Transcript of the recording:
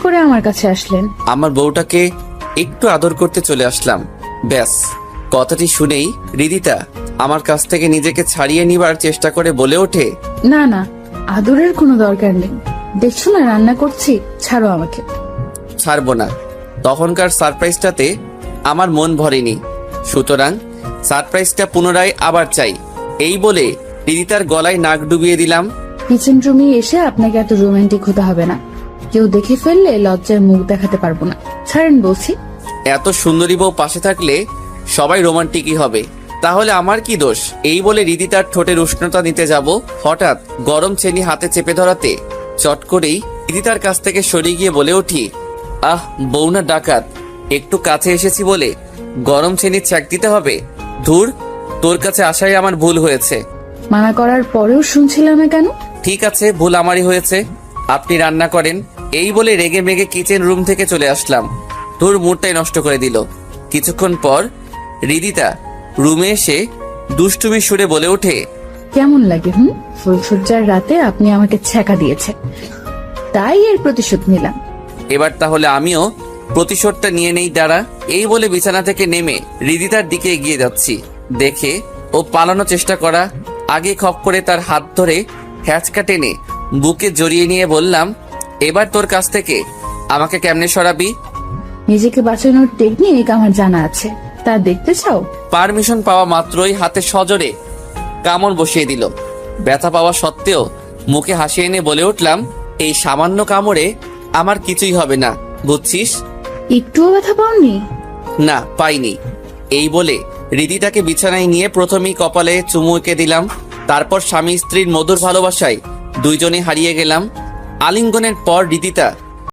করে আমার কাছে আসলেন? আমার বউটাকে একটু আদর করতে চলে আসলাম, ব্যাস। কথাটি শুনেই রিদিতা আমার কাছ থেকে নিজেকে ছাড়িয়ে নিবার চেষ্টা করে বলে ওঠে, না না, আদরের কোনো দরকার নেই। দেখছো না রান্না করছি, ছাড়ো আমাকে। ছাড়বো না। তখনকার সারপ্রাইজটাতে আমার মন ভরেনি, সুতরাং সারপ্রাইজটা পুনরায় আবার চাই। এই বলে রিদিতার গলায় নাক ডুবিয়ে দিলাম। কিচেন রুমে এসে আপনাকে এত রোমান্টিক হতে হবে না। কেউ দেখে ফেললে লজ্জায় মুখ দেখাতে পারবো না। ছাড়েন বলছি। এত সুন্দরী বউ পাশে থাকলে সবাই রোমান্টিকই হবে, তাহলে আমার কি দোষ? এই বলে রিদিতার ঠোঁটের উষ্ণতা নিতে যাব, হঠাৎ গরম চেনি হাতে চেপে ধরাতে চট করেই রিদিতার কাছ থেকে সরে গিয়ে বলে উঠি, আহ বউ না ডাকাত, একটু কাছে এসেছি বলে গরম চেনি ছ্যাক দিতে হবে? ধুর, তোর কাছে আসাই আমার ভুল হয়েছে। মানা করার পরেও শুনছিলাম না কেন? ঠিক আছে, ভুল আমারই হয়েছে, আপনি রান্না করেন। এই বলে রেগে মেগে কিচেন রুম থেকে চলে আসলাম। তোর মুডটাই নষ্ট করে দিল। কিছুক্ষণ পর রিদিতা রুমে এসে দুষ্টুমি সুরে বলে ওঠে, কেমন লাগে? ফুলসজ্জার রাতে আপনি আমাকে ছ্যাঁকা দিয়েছেন, তাই এর প্রতিশোধ নিলাম। এবার তাহলে আমিও প্রতিশোধটা নিয়ে নেই, দাঁড়া। এই বলে বিছানা থেকে নেমে রিদিতার দিকে এগিয়ে যাচ্ছি। দেখে ও পালানোর চেষ্টা করা, আগে খপ করে তার হাত ধরে হ্যাচকা টেনে বুকে জড়িয়ে নিয়ে বললাম, এবার তোর কাছ থেকে আমাকে কেমনে সরাবি? নিজেকে বাঁচানোর টেকনিক আমার জানা আছে, তা দেখতে চাও? পারমিশন পাওয়া মাত্রই হাতে সজোরে কামড় বসিয়ে দিল। ব্যথা পাওয়া সত্ত্বেও মুখে হাসি এনে বলে উঠলাম, এই সামান্য কামড়ে আমার কিছুই হবে না, বুঝছিস? একটুও ব্যথা পাওনি? না, পাইনি। এই বলে রিদিতাকে বিছানায় নিয়ে প্রথমেই কপালে চুমু এঁকে দিলাম। তারপর স্বামী স্ত্রীর মধুর ভালোবাসায় দুইজনে হারিয়ে গেলাম। আলিঙ্গনের পর রিদিতা